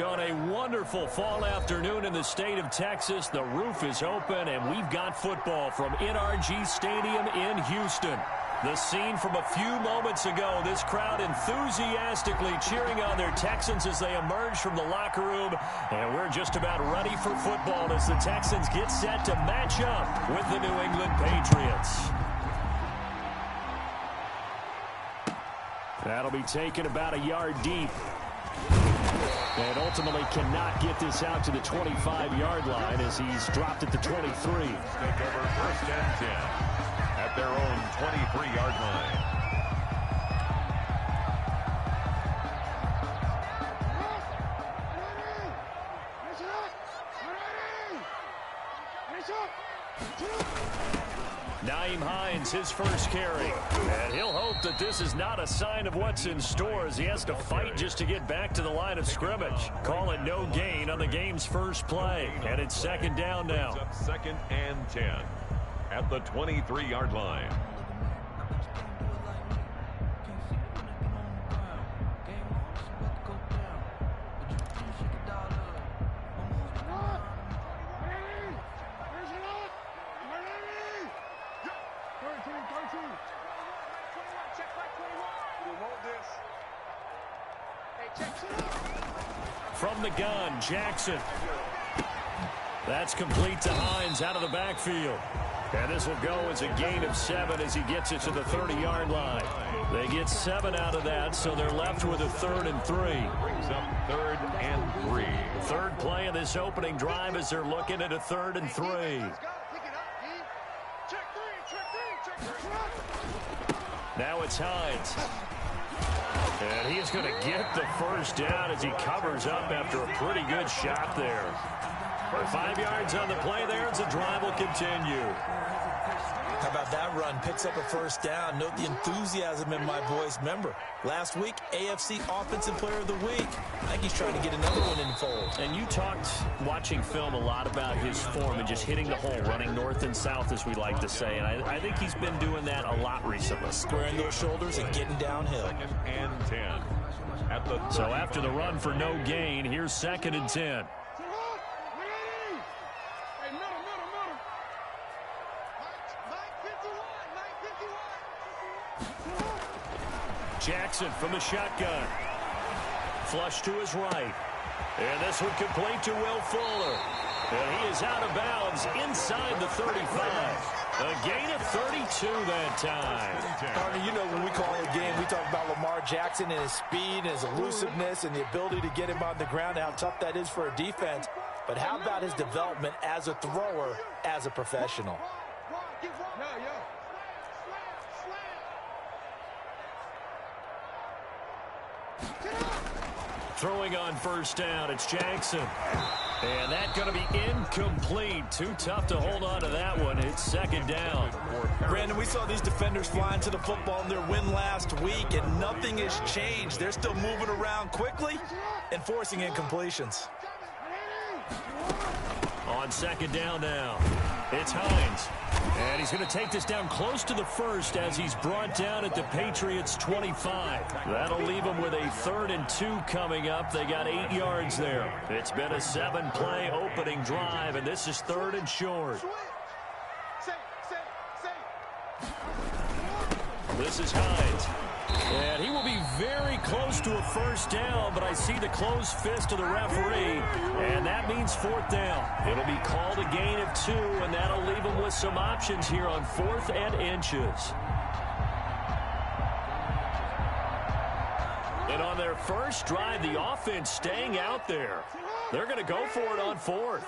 On a wonderful fall afternoon in the state of Texas, the roof is open, and we've got football from NRG Stadium in Houston. The scene from a few moments ago, this crowd enthusiastically cheering on their Texans as they emerge from the locker room. And we're just about ready for football as the Texans get set to match up with the New England Patriots. That'll be taken about a yard deep. And ultimately cannot get this out to the 25-yard line as he's dropped at the 23. Take over 1st and 10 at their own 23-yard line. Nyheim Hines, his first carry. And he'll hope that this is not a sign of what's in store as he has to fight just to get back to the line of scrimmage. Call it no gain on the game's first play. And it's 2nd down now. 2nd and 10 at the 23-yard line. From the gun, Jackson. That's complete to Hines out of the backfield. And this will go as a gain of 7 as he gets it to the 30-yard line. They get 7 out of that, so they're left with a 3rd and 3. Brings up 3rd and 3. Third play of this opening drive as they're looking at a 3rd and 3. Now it's Hines. And he is going to get the first down as he covers up after a pretty good shot there. 5 yards on the play there as the drive will continue. How about that run? Picks up a first down. Note the enthusiasm in my voice. Remember, last week, AFC Offensive Player of the Week. I think he's trying to get another one in the fold. And you talked, watching film, a lot about his form and just hitting the hole, running north and south, as we like to say. And I think he's been doing that a lot recently. Squaring those shoulders and getting downhill. 2nd and 10 at the 30. So after the run for no gain, here's 2nd and 10. Jackson from the shotgun. Flush to his right. And this one complete to Will Fuller. And he is out of bounds inside the 35. A gain of 32 that time. Arnie, you know when we call it a game, we talk about Lamar Jackson and his speed and his elusiveness and the ability to get him on the ground, how tough that is for a defense. But how about his development as a thrower, as a professional? Throwing on first down, it's Jackson. And that's going to be incomplete. Too tough to hold on to that one. It's 2nd down. Brandon, we saw these defenders flying to the football in their win last week, and nothing has changed. They're still moving around quickly and forcing incompletions. On 2nd down now, it's Hines. And he's going to take this down close to the 1st as he's brought down at the Patriots' 25. That'll leave them with a 3rd and 2 coming up. They got 8 yards there. It's been a 7-play opening drive, and this is 3rd and short. This is Hines. And he will be very close to a first down, but I see the closed fist of the referee, and that means 4th down. It'll be called a gain of 2, and that'll leave them with some options here on 4th and inches. And on their first drive, the offense staying out there. They're going to go for it on 4th.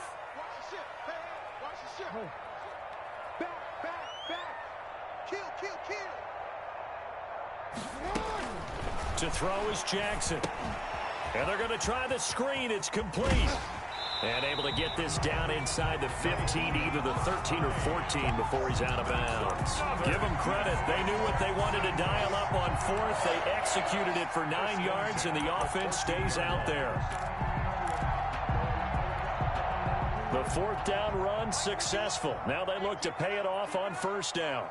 To throw is Jackson. And they're going to try the screen. It's complete. And able to get this down inside the 15, either the 13 or 14 before he's out of bounds. Give them credit. They knew what they wanted to dial up on 4th. They executed it for 9 yards, and the offense stays out there. The 4th down run successful. Now they look to pay it off on first down.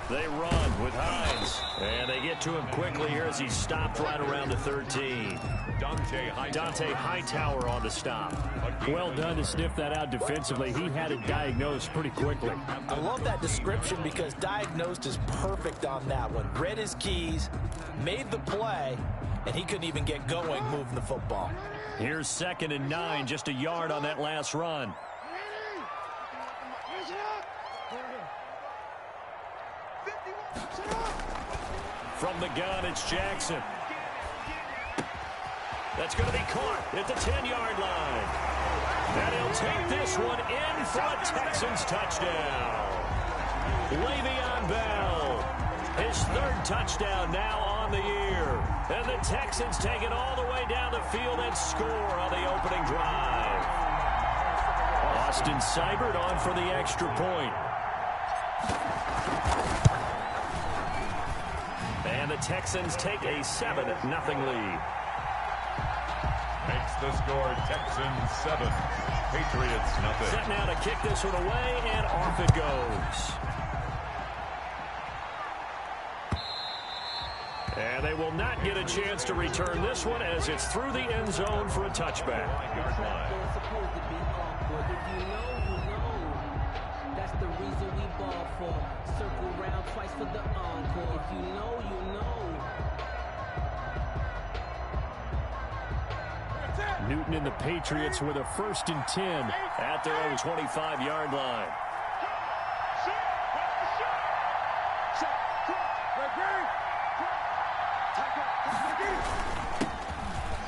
They run with Hines. And they get to him quickly here as he's stopped right around the 13. Dante Hightower on the stop. Well done to sniff that out defensively. He had it diagnosed pretty quickly. I love that description because diagnosed is perfect on that one. Read his keys, made the play, and he couldn't even get going moving the football. Here's 2nd and 9, just a yard on that last run. From the gun, it's Jackson. That's going to be caught at the 10-yard line. And he'll take this one in for a Texans touchdown. Le'Veon Bell, his 3rd touchdown now on the year. And the Texans take it all the way down the field and score on the opening drive. Austin Seibert on for the extra point. And the Texans take a 7-0 lead. Makes the score Texans 7, Patriots 0. Set now to kick this one away, and off it goes. And they will not get a chance to return this one as it's through the end zone for a touchback. That's the reason we ball for. Circle round twice for the encore. If you know, you know. Newton and the Patriots with a 1st and 10 at their own 25-yard line.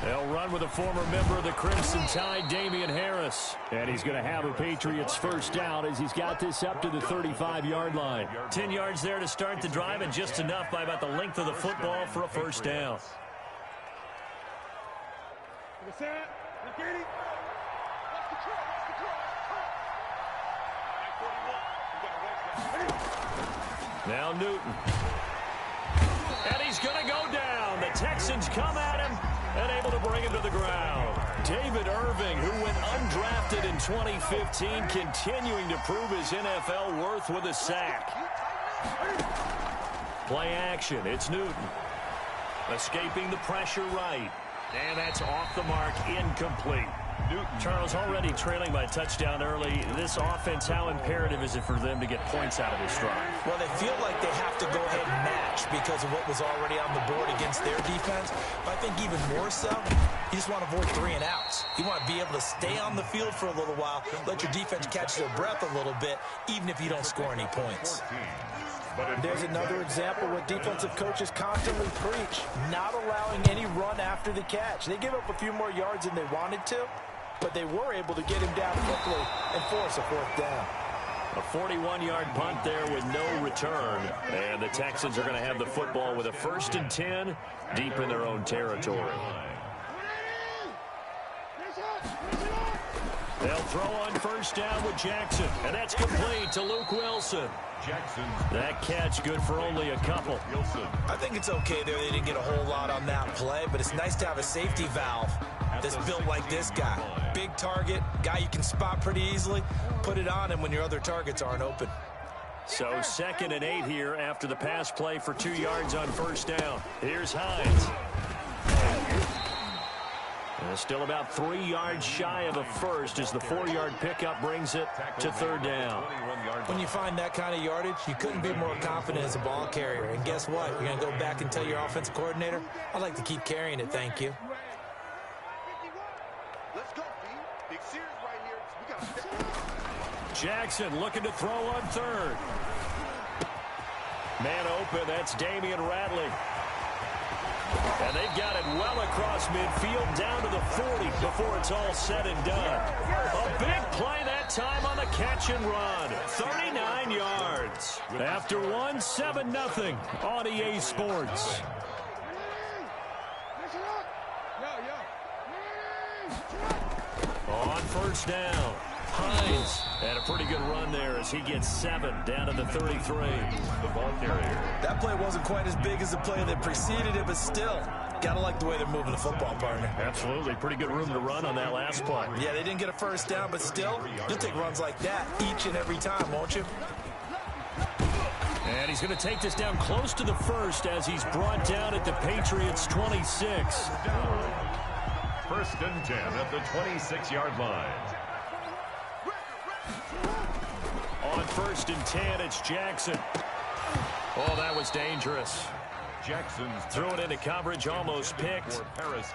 They'll run with a former member of the Crimson Tide, Damian Harris. And he's going to have a Patriots first down as he's got this up to the 35-yard line. 10 yards there to start the drive, and just enough by about the length of the football for a first down. Now Newton. And he's going to go down. The Texans come at him and able to bring him to the ground. David Irving, who went undrafted in 2015, continuing to prove his NFL worth with a sack. Play action. It's Newton. Escaping the pressure right. And that's off the mark, incomplete. Newton. Charles, already trailing by a touchdown early. This offense, how imperative is it for them to get points out of this drive? Well, they feel like they have to go ahead and match because of what was already on the board against their defense. But I think even more so, you just want to avoid 3 and outs. You want to be able to stay on the field for a little while, let your defense catch their breath a little bit, even if you don't score any points. There's another example what defensive coaches constantly preach, not allowing any run after the catch. They give up a few more yards than they wanted to, but they were able to get him down quickly and force a 4th down. A 41-yard punt there with no return. And the Texans are going to have the football with a 1st and 10 deep in their own territory. They'll throw on first down with Jackson. And that's complete to Luke Wilson. That catch good for only a couple. I think it's okay there. They didn't get a whole lot on that play, but it's nice to have a safety valve that's built like this guy. Big target, guy you can spot pretty easily. Put it on him when your other targets aren't open. So 2nd and 8 here after the pass play for 2 yards on first down. Here's Hines. And still about 3 yards shy of a first as the 4-yard pickup brings it to 3rd down. When you find that kind of yardage, you couldn't be more confident as a ball carrier. And guess what? You're going to go back and tell your offensive coordinator, I'd like to keep carrying it, thank you. Let's go, Big Sears right here. We got Jackson looking to throw on 3rd. Man open, that's Damian Ratley. And they've got it well across midfield down to the 40 before it's all said and done. A big play that time on the catch and run. 39 yards. After one, 7-0 on EA Sports. On first down, Hines. And a pretty good run there as he gets 7 down to the 33. The ball carrier. That play wasn't quite as big as the play that preceded it, but still, gotta like the way they're moving the football, partner. Absolutely. Pretty good room to run on that last play. Yeah, they didn't get a first down, but still, you'll take runs like that each and every time, won't you? And he's going to take this down close to the first as he's brought down at the Patriots' 26. First and 10 at the 26-yard line. On first and 10, it's Jackson. Oh, that was dangerous. Jackson's threw it into coverage, almost picked,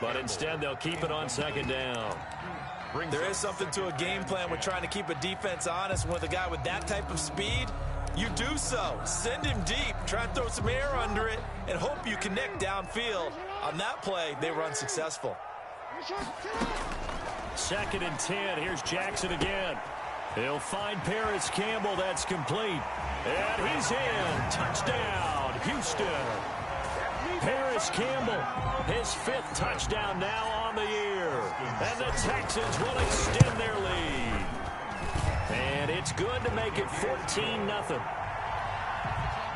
but instead they'll keep it on second down. There is something to a game plan with trying to keep a defense honest. With a guy with that type of speed, you do so. Send him deep, try and throw some air under it, and hope you connect downfield. On that play, they were unsuccessful. Second and 10, here's Jackson again. He'll find Paris Campbell, that's complete. And he's in, touchdown, Houston. Paris Campbell, his 5th touchdown now on the year. And the Texans will extend their lead. And it's good to make it 14-0.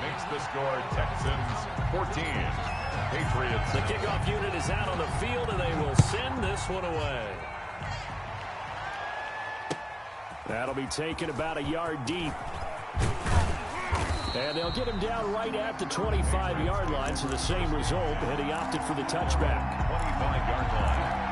Makes the score Texans 14. Patriots. The kickoff unit is out on the field, and they will send this one away. That'll be taken about a yard deep. And they'll get him down right at the 25-yard line, so the same result, and he opted for the touchback. 25-yard line.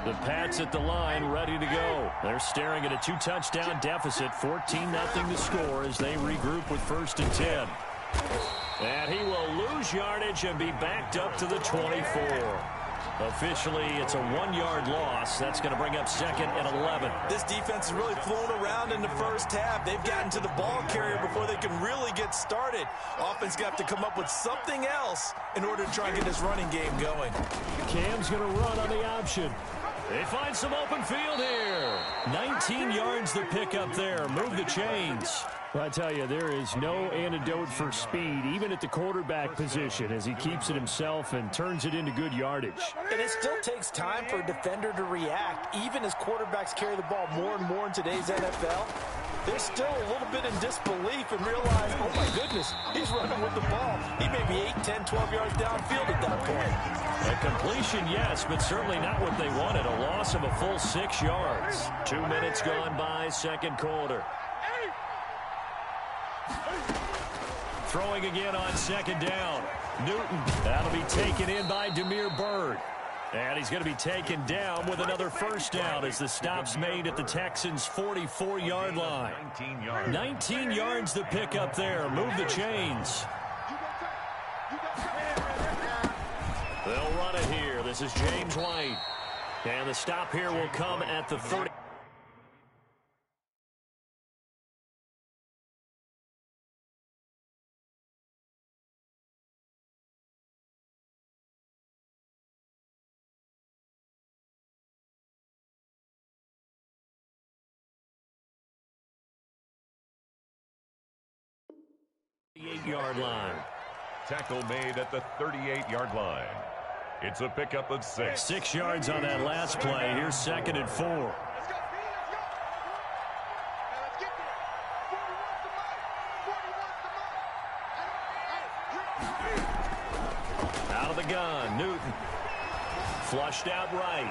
The Pats at the line, ready to go. They're staring at a 2-touchdown deficit, 14-0 to score as they regroup with first and 10. And he will lose yardage and be backed up to the 24. Officially, it's a 1-yard loss. That's going to bring up second and 11. This defense has really flown around in the first half. They've gotten to the ball carrier before they can really get started. Offense got to come up with something else in order to try and get this running game going. Cam's going to run on the option. They find some open field here. 19 yards to pick up there. Move the chains. Well, I tell you, there is no antidote for speed, even at the quarterback position, as he keeps it himself and turns it into good yardage. And it still takes time for a defender to react. Even as quarterbacks carry the ball more and more in today's NFL, they're still a little bit in disbelief and realize, oh my goodness, he's running with the ball. He may be 8, 10, 12 yards downfield at that point. A completion, yes, but certainly not what they wanted. A loss of a full 6 yards. 2 minutes gone by, second quarter. Throwing again on second down. Newton. That'll be taken in by Damiere Byrd. And he's going to be taken down with another first down as the stop's made at the Texans' 44-yard line. 19 yards to pick up there. Move the chains. They'll run it here. This is James White. And the stop here will come at the 30. Yard line. Tackle made at the 38-yard line. It's a pickup of 6. 6 yards on that last play. Here's second and 4. Out of the gun, Newton. Flushed out right.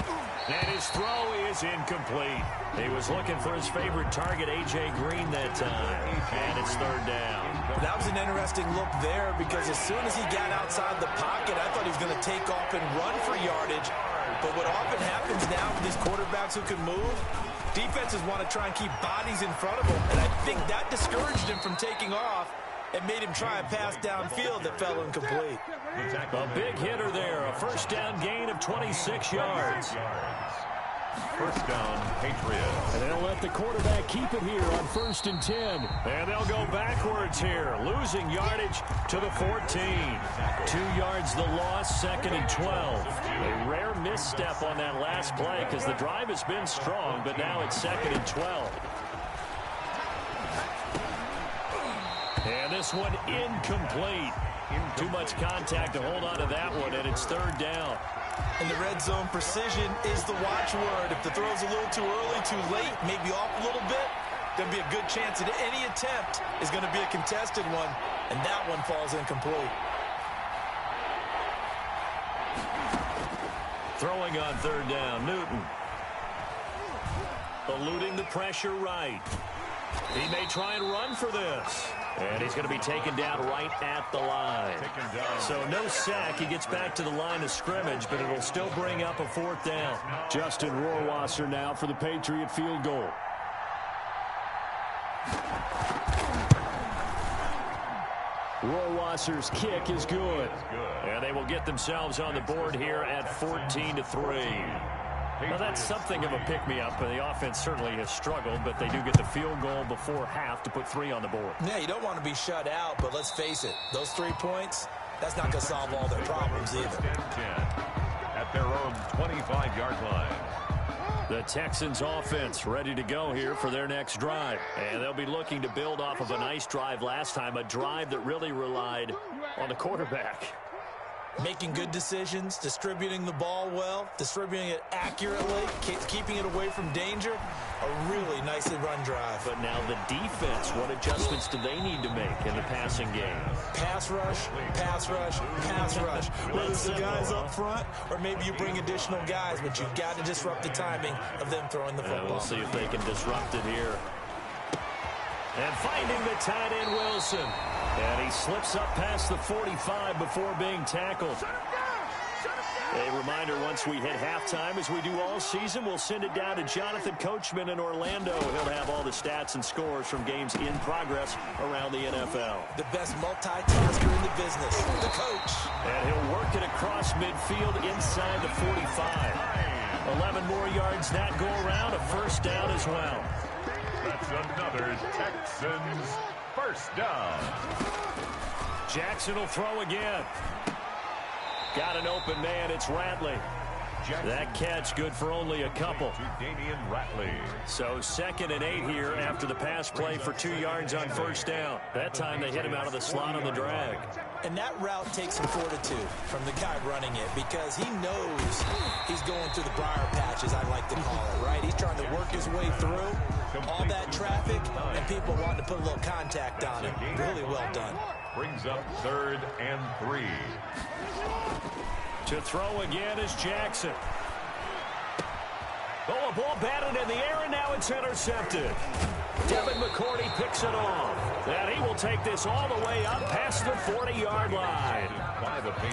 And his throw is incomplete. He was looking for his favorite target, A.J. Green, that time. And it's third down. That was an interesting look there because as soon as he got outside the pocket, I thought he was going to take off and run for yardage. But what often happens now with these quarterbacks who can move, defenses want to try and keep bodies in front of them. And I think that discouraged him from taking off and made him try a pass downfield that fell incomplete. A big hitter there. A first down gain of 26 yards. First down, Patriots. And they'll let the quarterback keep it here on first and 10. And they'll go backwards here, losing yardage to the 14. 2 yards the loss, second and 12. A rare misstep on that last play because the drive has been strong, but now it's second and 12. And this one incomplete. Too much contact to hold on to that one, and it's third down. And the red zone precision is the watchword. If the throw's a little too early, too late, maybe off a little bit, there'll be a good chance that any attempt is going to be a contested one, and that one falls incomplete. Throwing on third down, Newton. Eluding the pressure right. He may try and run for this. And he's going to be taken down right at the line. So no sack. He gets back to the line of scrimmage, but it'll still bring up a 4th down. Justin Rohrwasser now for the Patriot field goal. Rohrwasser's kick is good. And they will get themselves on the board here at 14-3. Well, that's something of a pick-me-up. The offense certainly has struggled, but they do get the field goal before half to put 3 on the board. Yeah, you don't want to be shut out, but let's face it, those 3 points, that's not going to solve all their problems either. At their own 25-yard line. The Texans offense ready to go here for their next drive. And they'll be looking to build off of a nice drive last time, a drive that really relied on the quarterback. Making good decisions, distributing the ball well, distributing it accurately, keeping it away from danger. A really nicely run drive. But now the defense, what adjustments do they need to make in the passing game? Pass rush, pass rush, pass rush. Whether it's the guys up front or maybe you bring additional guys, but you've got to disrupt the timing of them throwing the football. We'll see if they can disrupt it here. And finding the tight end, Wilson. And he slips up past the 45 before being tackled. A reminder, once we hit halftime, as we do all season, we'll send it down to Jonathan Coachman in Orlando. He'll have all the stats and scores from games in progress around the NFL. The best multitasker in the business, the coach. And he'll work it across midfield inside the 45. 11 more yards that go around, a 1st down as well. That's another Texans 1st down. Jackson will throw again. Got an open man. It's Ratley. That catch good for only a couple. So 2nd and 8 here after the pass play for 2 yards on 1st down. That time they hit him out of the slot on the drag. And that route takes some fortitude from the guy running it because he knows he's going through the briar patches, I like to call it, right? He's trying to work his way through all that traffic and people wanting to put a little contact on him. Really well done. Brings up 3rd and 3. To throw again is Jackson. Oh, a ball batted in the air, and now it's intercepted. Devin McCourty picks it off. And he will take this all the way up past the 40-yard line.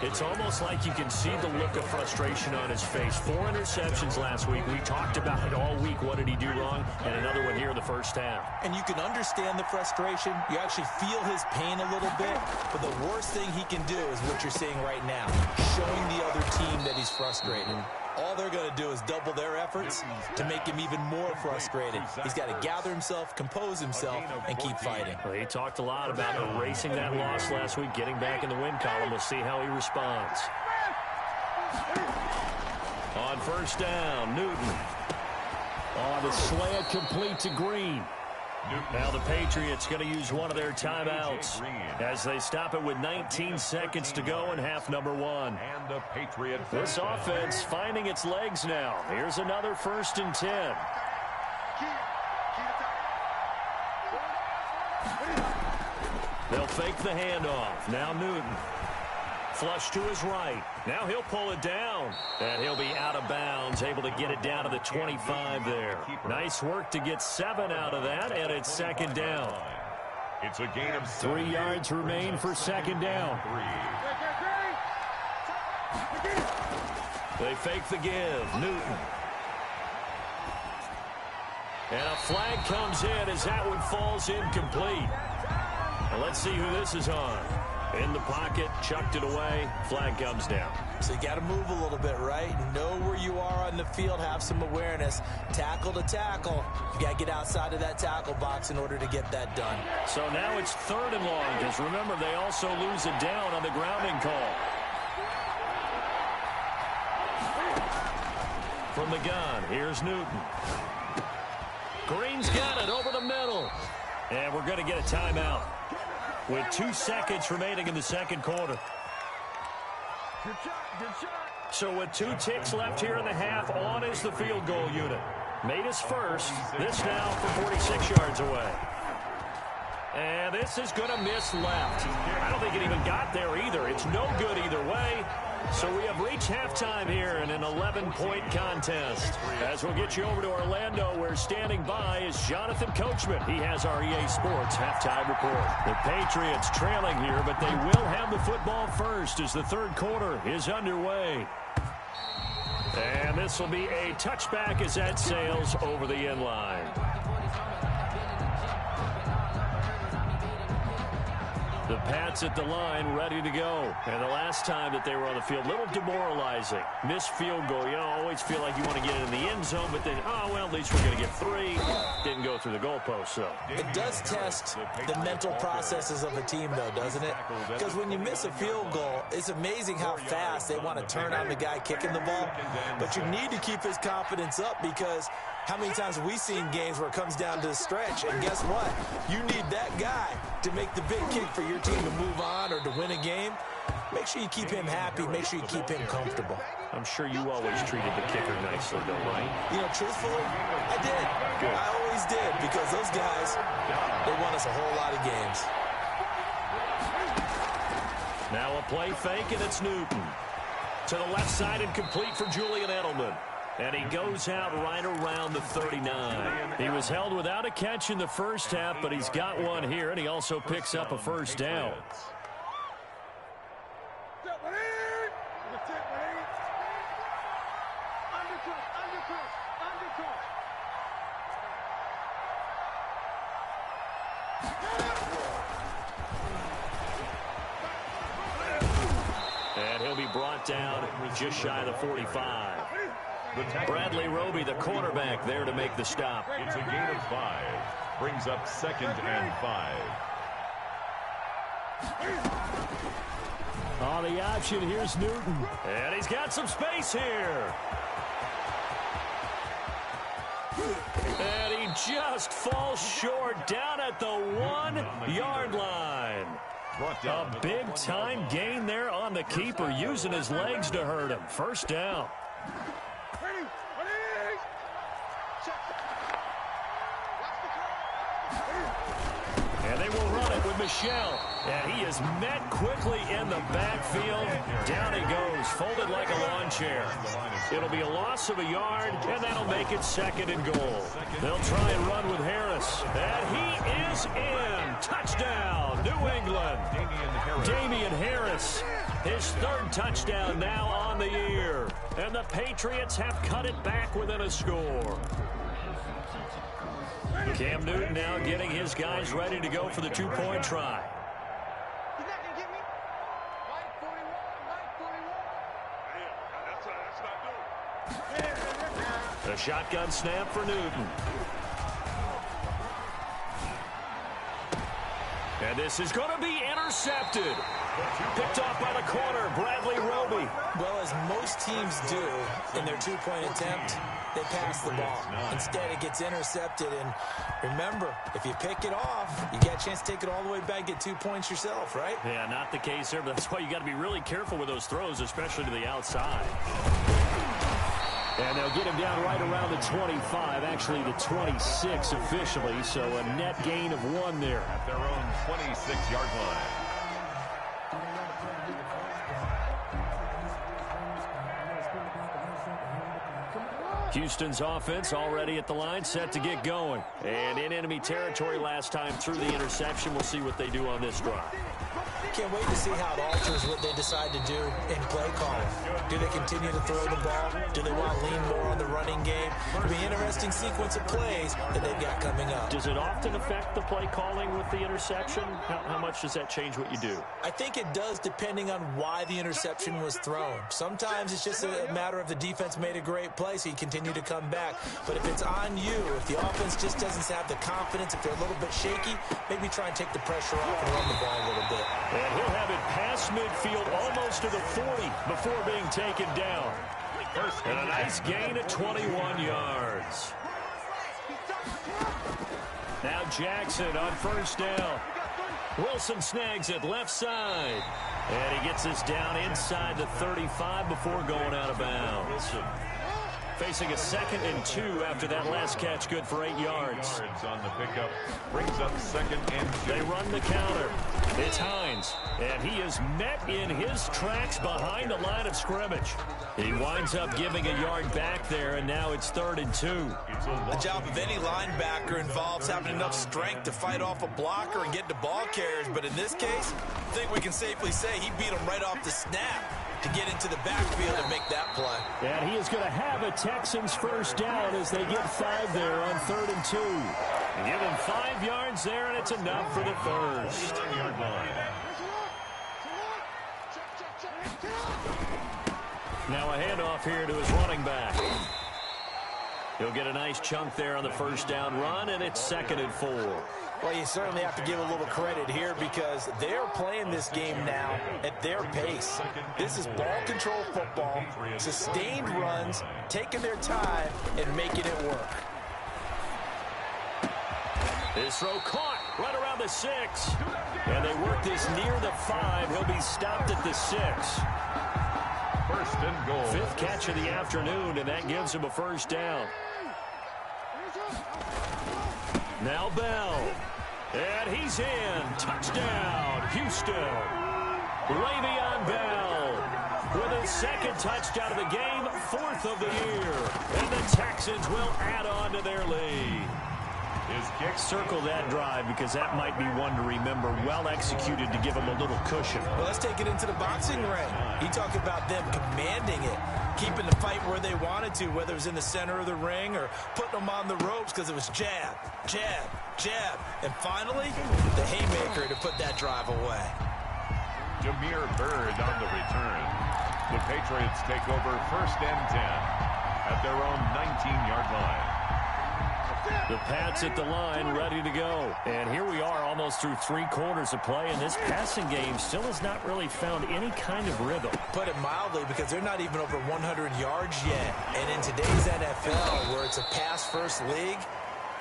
It's almost like you can see the look of frustration on his face. 4 interceptions last week. We talked about it all week. What did he do wrong? And another one here in the 1st half. And you can understand the frustration. You actually feel his pain a little bit. But the worst thing he can do is what you're seeing right now, showing the other team that he's frustrated. All they're going to do is double their efforts to make him even more frustrated. He's got to gather himself, compose himself, and keep fighting. Well, he talked a lot about erasing that loss last week, getting back in the win column. We'll see how he responds. On 1st down, Newton. On the slant, complete to Green. Now the Patriots going to use one of their timeouts as they stop it with 19 seconds to go in half number 1. This offense finding its legs now. Here's another 1st and 10. They'll fake the handoff. Now Newton. Flush to his right. Now he'll pull it down. And he'll be out of bounds, able to get it down to the 25 there. Nice work to get 7 out of that, and it's 2nd down. It's a gain of 3 yards remain for 2nd down. They fake the give. Newton. And a flag comes in as that one falls incomplete. Well, let's see who this is on. In the pocket, chucked it away, flag comes down. So you got to move a little bit, right? Know where you are on the field, have some awareness. Tackle to tackle. You got to get outside of that tackle box in order to get that done. So now it's 3rd and long, because remember, they also lose it down on the grounding call. From the gun, here's Newton. Green's got it over the middle. And we're going to get a timeout with 2 seconds remaining in the 2nd quarter. So with 2 ticks left here in the half, on is the field goal unit. Made his first. This now for 46 yards away. And this is going to miss left. I don't think it even got there either. It's no good either way. So we have reached halftime here in an 11-point contest. As we'll get you over to Orlando, where standing by is Jonathan Coachman. He has our EA Sports halftime report. The Patriots trailing here, but they will have the football first as the third quarter is underway. And this will be a touchback as that sails over the end line. The Pats at the line, ready to go. And the last time that they were on the field, a little demoralizing. Missed field goal. You always feel like you want to get it in the end zone, but then, oh, well, at least we're going to get 3. Didn't go through the goalpost, though. It does test the mental processes of a team, though, doesn't it? Because when you miss a field goal, it's amazing how fast they want to turn on the guy kicking the ball. But you need to keep his confidence up, because how many times have we seen games where it comes down to the stretch? And guess what? You need that guy to make the big kick for your team to move on or to win a game. Make sure you keep him happy. Make sure you keep him comfortable. I'm sure you always treated the kicker nicely, though, right? You know, truthfully, I did. Good. I always did, because those guys, they won us a whole lot of games. Now a play fake, and it's Newton. To the left side and complete for Julian Edelman. And he goes out right around the 39. He was held without a catch in the first half, but he's got one here, and he also picks up a first down. And he'll be brought down just shy of the 45. Bradley Roby, the cornerback, there to make the stop. It's a gain of 5. Brings up 2nd and 5. On the option, here's Newton. And he's got some space here. And he just falls short down at the 1-yard line. A big-time gain there on the keeper, using his legs to hurt him. First down. And they will run it with Michel. And he is met quickly in the backfield. Down he goes, folded like a lawn chair. It'll be a loss of a yard, and that'll make it 2nd and goal. They'll try and run with Harris. And he is in. Touchdown, New England. Damian Harris, his 3rd touchdown now on the year. And the Patriots have cut it back within a score. Cam Newton now getting his guys ready to go for the 2-point try. He's not going to get me. Right 41. That's not doing. A shotgun snap for Newton. And this is going to be intercepted. Picked off by the corner, Bradley Roby. Well, as most teams do in their 2-point attempt, they pass the ball. Instead, it gets intercepted. And remember, if you pick it off, you get a chance to take it all the way back, get 2 points yourself, right? Yeah, not the case there, but that's why you got to be really careful with those throws, especially to the outside. And they'll get him down right around the 25, actually the 26 officially, so a net gain of 1 there. At their own 26-yard line. Houston's offense already at the line, set to get going. And in enemy territory last time through the interception. We'll see what they do on this drive. Can't wait to see how it alters what they decide to do in play calling. Do they continue to throw the ball? Do they want to lean more on the running game? It'll be an interesting sequence of plays that they've got coming up. Does it often affect the play calling with the interception? How much does that change what you do? I think it does, depending on why the interception was thrown. Sometimes it's just a matter of the defense made a great play, so you continue to come back. But if it's on you, if the offense just doesn't have the confidence, if they're a little bit shaky, maybe try and take the pressure off and run the ball a little bit. And he'll have it past midfield almost to the 40 before being taken down. And a nice gain at 21 yards. Now Jackson on first down. Wilson snags it left side. And he gets this down inside the 35 before going out of bounds. Facing a 2nd and 2 after that last catch, good for 8 yards. On the pickup brings up 2nd and 2. They run the counter. It's Hines, and he is met in his tracks behind the line of scrimmage. He winds up giving a yard back there, and now it's 3rd and 2. The job of any linebacker involves having enough strength to fight off a blocker and get the ball carriers, but in this case, I think we can safely say he beat him right off the snap to get into the backfield and make that play. And he is going to have a Texans first down as they get 5 there on 3rd and 2. Give him 5 yards there, and it's enough for the first. Now a handoff here to his running back. He'll get a nice chunk there on the first down run, and it's 2nd and 4. Well, you certainly have to give a little credit here because they're playing this game now at their pace. This is ball control football, sustained runs, taking their time, and making it work. His throw caught right around the 6. And they work this near the 5. He'll be stopped at the 6. 1st and goal. 5th catch of the afternoon, and that gives him a first down. Now Bell. And he's in. Touchdown, Houston. Le'Veon Bell with his 2nd touchdown of the game, 4th of the year. And the Texans will add on to their lead. His kick. Circle that drive because that might be one to remember. Well executed to give him a little cushion. Well, let's take it into the boxing ring. He talked about them commanding it, keeping the fight where they wanted to, whether it was in the center of the ring or putting them on the ropes because it was jab, jab, jab. And finally, the haymaker to put that drive away. Jameer Byrd on the return. The Patriots take over 1st and 10 at their own 19-yard line. The Pats at the line, ready to go. And here we are almost through 3 quarters of play, and this passing game still has not really found any kind of rhythm. Put it mildly, because they're not even over 100 yards yet. And in today's NFL, where it's a pass-first league,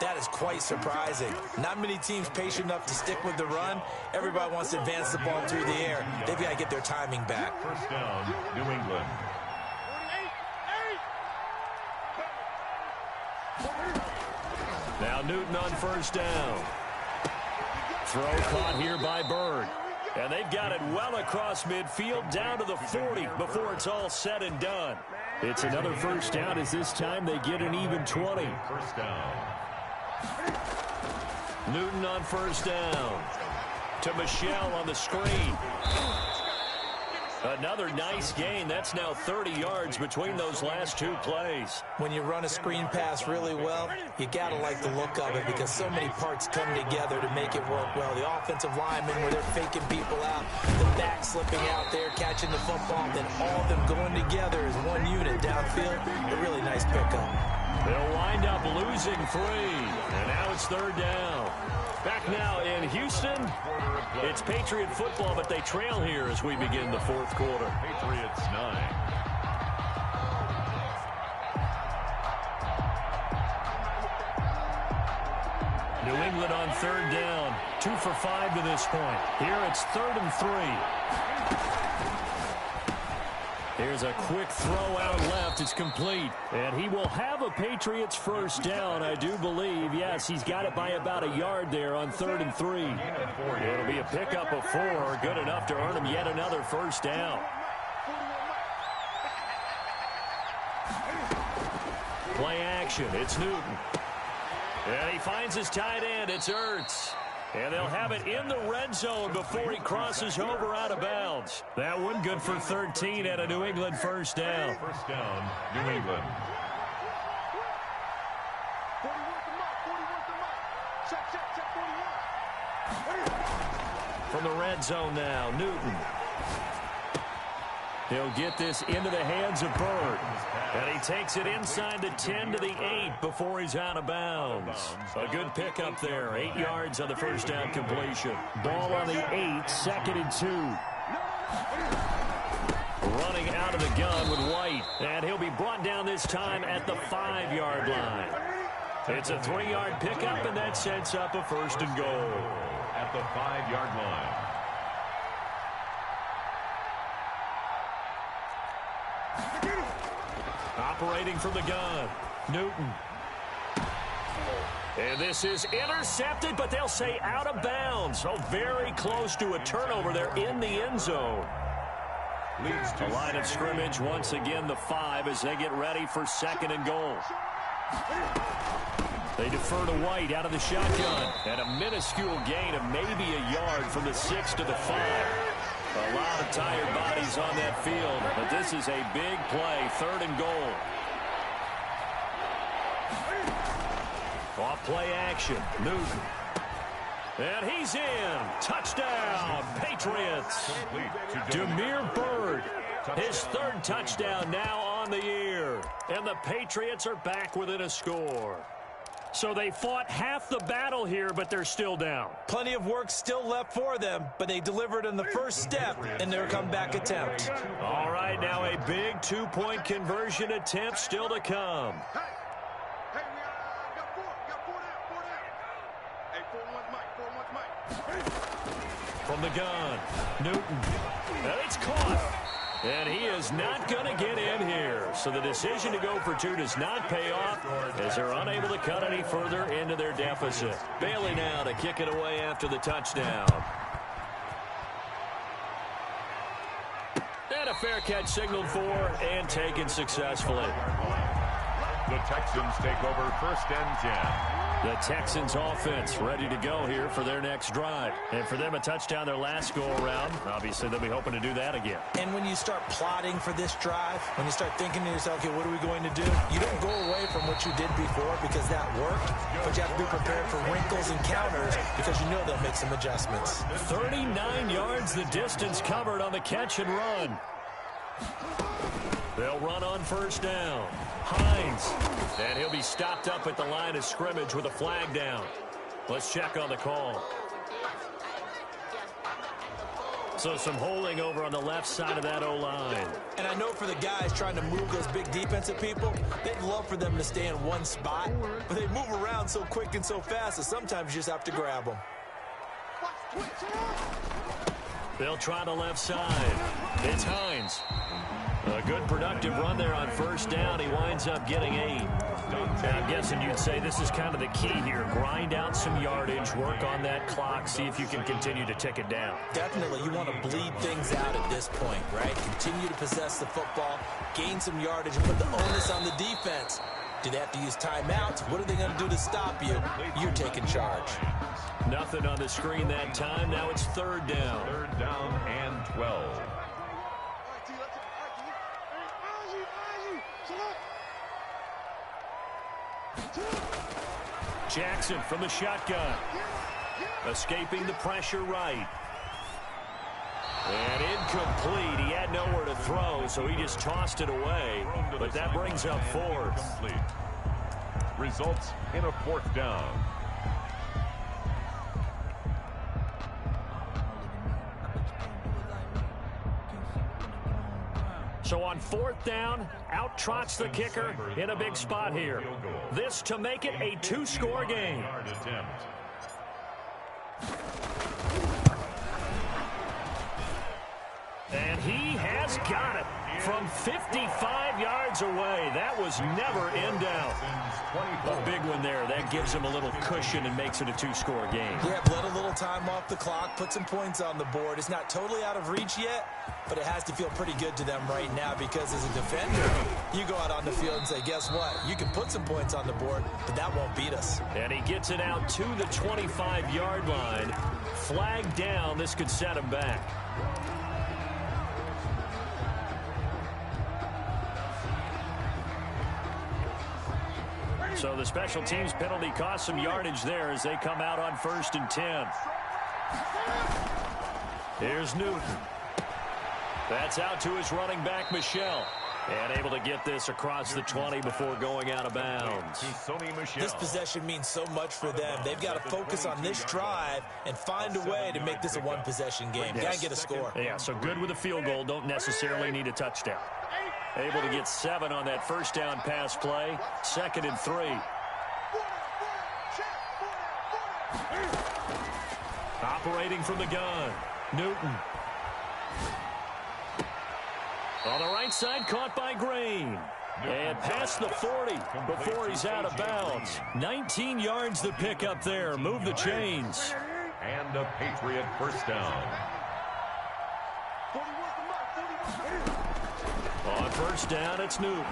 that is quite surprising. Not many teams patient enough to stick with the run. Everybody wants to advance the ball through the air. They've got to get their timing back. 1st down, New England. Now Newton on 1st down. Throw caught here by Byrd. And they've got it well across midfield down to the 40 before it's all said and done. It's another first down as this time they get an even 20. 1st down. Newton on 1st down. To Michelle on the screen. Another nice gain. That's now 30 yards between those last 2 plays. When you run a screen pass really well, you got to like the look of it because so many parts come together to make it work well. The offensive linemen where they're faking people out, the back slipping out there, catching the football, then all of them going together as one unit downfield. A really nice pickup. They'll wind up losing 3. And now it's 3rd down. Back now in Houston, it's Patriot football, but they trail here as we begin the 4th quarter. Patriots 9. New England on 3rd down. 2 for 5 to this point. Here it's 3rd and 3. Here's a quick throw out left. It's complete. And he will have a Patriots first down, I do believe. Yes, he's got it by about a yard there on 3rd and 3. It'll be a pickup of 4. Good enough to earn him yet another first down. Play action. It's Newton. And he finds his tight end. It's Ertz. And they'll have it in the red zone before he crosses over out of bounds. That one good for 13 and a New England first down. 1st down, New England. From the red zone now, Newton. He'll get this into the hands of Byrd. And he takes it inside the 10 to the 8 before he's out of bounds. A good pickup there. 8 yards on the first down completion. Ball on the 8, 2nd and 2. Running out of the gun with White. And he'll be brought down this time at the 5-yard line. It's a 3-yard pickup, and that sets up a 1st and goal. At the 5-yard line. Operating from the gun, Newton. And this is intercepted, but they'll say out of bounds. So very close to a turnover there in the end zone. Leads to The line of scrimmage, once again, the 5 as they get ready for 2nd and goal. They defer to White out of the shotgun. And a minuscule gain of maybe a yard from the 6 to the 5. A lot of tired bodies on that field, but this is a big play, 3rd and goal. Off play action, Newton. And he's in. Touchdown, Patriots. Demir Byrd, his 3rd touchdown now on the year. And the Patriots are back within a score. So they fought half the battle here, but they're still down. Plenty of work still left for them, but they delivered in the first step in their comeback attempt. All right, now a big 2-point conversion attempt still to come. Hey, we got four down. Hey, 4-1's Mike. From the gun, Newton. And it's caught. And he is not going to get in here. So the decision to go for 2 does not pay off as they're unable to cut any further into their deficit. Bailey now to kick it away after the touchdown. And a fair catch signaled for and taken successfully. the Texans take over 1st and 10. The Texans offense ready to go here for their next drive. And for them, a touchdown their last go-around. Obviously, they'll be hoping to do that again. And when you start plotting for this drive, when you start thinking to yourself, okay, what are we going to do? You don't go away from what you did before because that worked, but you have to be prepared for wrinkles and counters because you know they'll make some adjustments. 39 yards the distance covered on the catch and run. They'll run on 1st down. Hines. And he'll be stopped up at the line of scrimmage with a flag down. Let's check on the call. So some holding over on the left side of that O-line. And I know for the guys trying to move those big defensive people, they'd love for them to stay in one spot, but they move around so quick and so fast that sometimes you just have to grab them. They'll try the left side. It's Hines. A good productive run there on 1st down. He winds up getting 8. I'm guessing you'd say this is kind of the key here. Grind out some yardage, work on that clock, see if you can continue to tick it down. Definitely. You want to bleed things out at this point, right? Continue to possess the football, gain some yardage, and put the onus on the defense. Do they have to use timeouts? What are they going to do to stop you? You're taking charge. Nothing on the screen that time. Now it's 3rd down. 3rd down and 12. Jackson from the shotgun. Escaping the pressure right. And incomplete. He had nowhere to throw, so he just tossed it away. But that brings up 4th. Results in a 4th down. So on 4th down, out trots the kicker in a big spot here. This to make it a 2-score game. And he has got it from 55 yards away. That was never in doubt. A big one there. That gives him a little cushion and makes it a 2-score game. Yeah, let a little time off the clock, put some points on the board. It's not totally out of reach yet, but it has to feel pretty good to them right now because as a defender, you go out on the field and say, guess what? You can put some points on the board, but that won't beat us. And he gets it out to the 25-yard line. Flag down. This could set him back. So the special teams penalty cost some yardage there as they come out on 1st and 10. Here's Newton. That's out to his running back, Michel. And able to get this across the 20 before going out of bounds. This possession means so much for them. They've got to focus on this drive and find a way to make this a one-possession game. Got to get a score. Yeah, so good with a field goal. Don't necessarily need a touchdown. Able to get 7 on that 1st down pass play. 2nd and 3. Operating from the gun, Newton. On the right side, caught by Green. And past the 40 before he's out of bounds. 19 yards the pick up there. Move the chains. And a Patriot first down. On first down, it's Newton.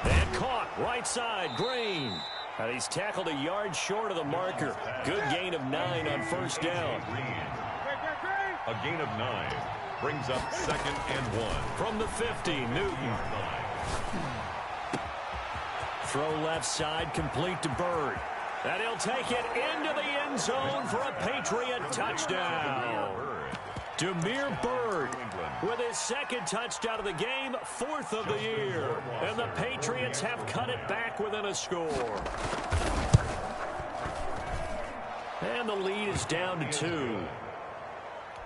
And caught right side, Green. And he's tackled a yard short of the marker. Good gain of 9 on first down. A gain of 9 brings up 2nd and 1. From the 50, Newton. Throw left side, complete to Bird. And he'll take it into the end zone for a Patriot touchdown. Demir Bird with his 2nd touchdown of the game, 4th of the year. And the Patriots have cut it back within a score. And the lead is down to 2.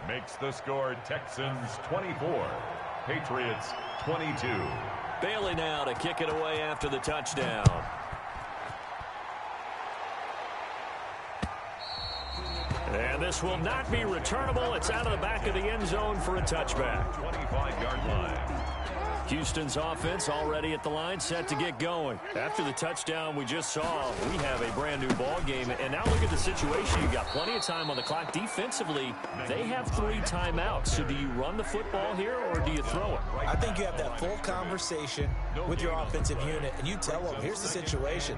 Makes the score Texans 24, Patriots 22. Bailey now to kick it away after the touchdown. And this will not be returnable. It's out of the back of the end zone for a touchback. 25-yard line. Houston's offense already at the line, set to get going. After the touchdown we just saw, we have a brand new ball game. And now look at the situation. You've got plenty of time on the clock. Defensively, they have 3 timeouts. So do you run the football here or do you throw it? I think you have that full conversation with your offensive unit, and you tell them, here's the situation.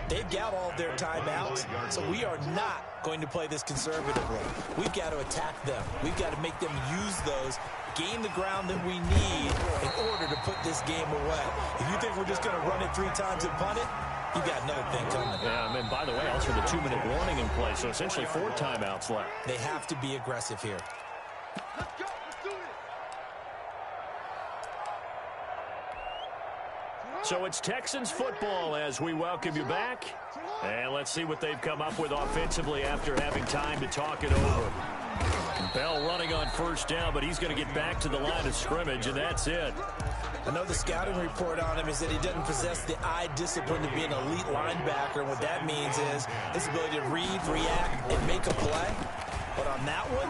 They've got all of their timeouts, so we are not going to play this conservatively. We've got to attack them. We've got to make them use those, gain the ground that we need in order to put this game away. If you think we're just going to run it 3 times and punt it, you got another thing coming. Yeah, and by the way, also the 2-minute warning in play, so essentially 4 timeouts left. They have to be aggressive here. Let's go. Let's do it. So it's Texans football as we welcome you back. And let's see what they've come up with offensively after having time to talk it over. Bell running on first down, but he's going to get back to the line of scrimmage, and that's it. I know the scouting report on him is that he doesn't possess the eye discipline to be an elite linebacker. And what that means is his ability to read, react, and make a play. But on that one,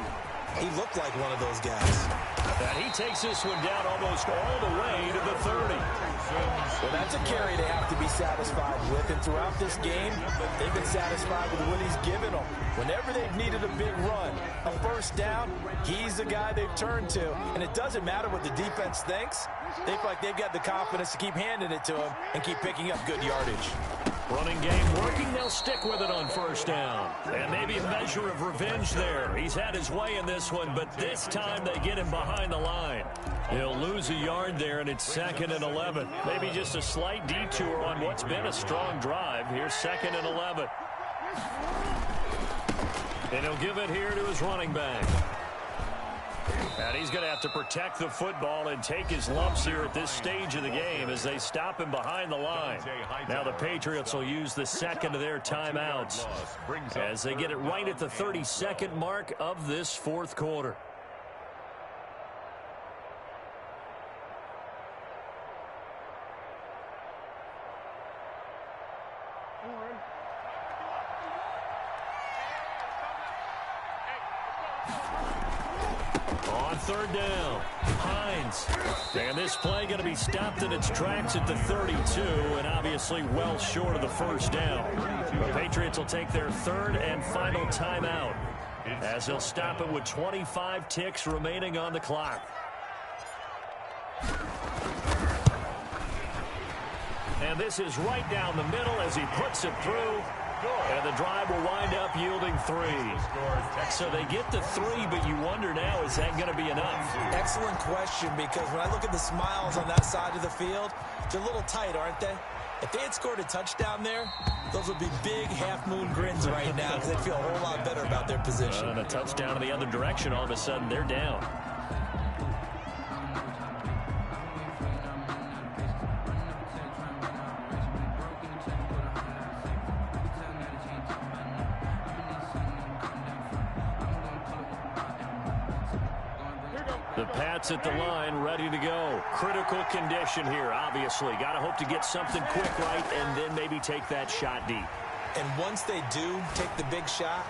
he looked like one of those guys. And he takes this one down almost all the way to the 30. Well, that's a carry they have to be satisfied with. And throughout this game, they've been satisfied with what he's given them. Whenever they've needed a big run, a first down, he's the guy they've turned to. And it doesn't matter what the defense thinks. They feel like they've got the confidence to keep handing it to him and keep picking up good yardage. Running game working. They'll stick with it on first down. And maybe a measure of revenge there. He's had his way in this one, but this time they get him behind the line. He'll lose a yard there, and it's 2nd and 11. Maybe just a slight detour on what's been a strong drive. Here's 2nd and 11. And he'll give it here to his running back. And he's going to have to protect the football and take his lumps here at this stage of the game as they stop him behind the line. Now the Patriots will use the 2nd of their timeouts as they get it right at the 32nd mark of this 4th quarter. On 3rd down, Hines. And this play going to be stopped in its tracks at the 32, and obviously well short of the first down. The Patriots will take their 3rd and final timeout as they'll stop it with 25 ticks remaining on the clock. And this is right down the middle as he puts it through. And the drive will wind up yielding 3. So they get the 3, but you wonder now, is that going to be enough? Excellent question, because when I look at the smiles on that side of the field, they're a little tight, aren't they? If they had scored a touchdown there, those would be big half-moon grins right now because they'd feel a whole lot better about their position. And a touchdown in the other direction, all of a sudden they're down. The Pats at the line, ready to go. Critical condition here, obviously. Got to hope to get something quick right and then maybe take that shot deep. And once they do take the big shot,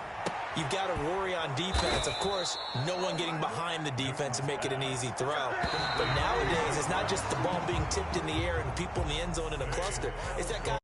you've got to worry on defense. Of course, no one getting behind the defense and make it an easy throw. But nowadays, it's not just the ball being tipped in the air and people in the end zone in a cluster. It's that guy.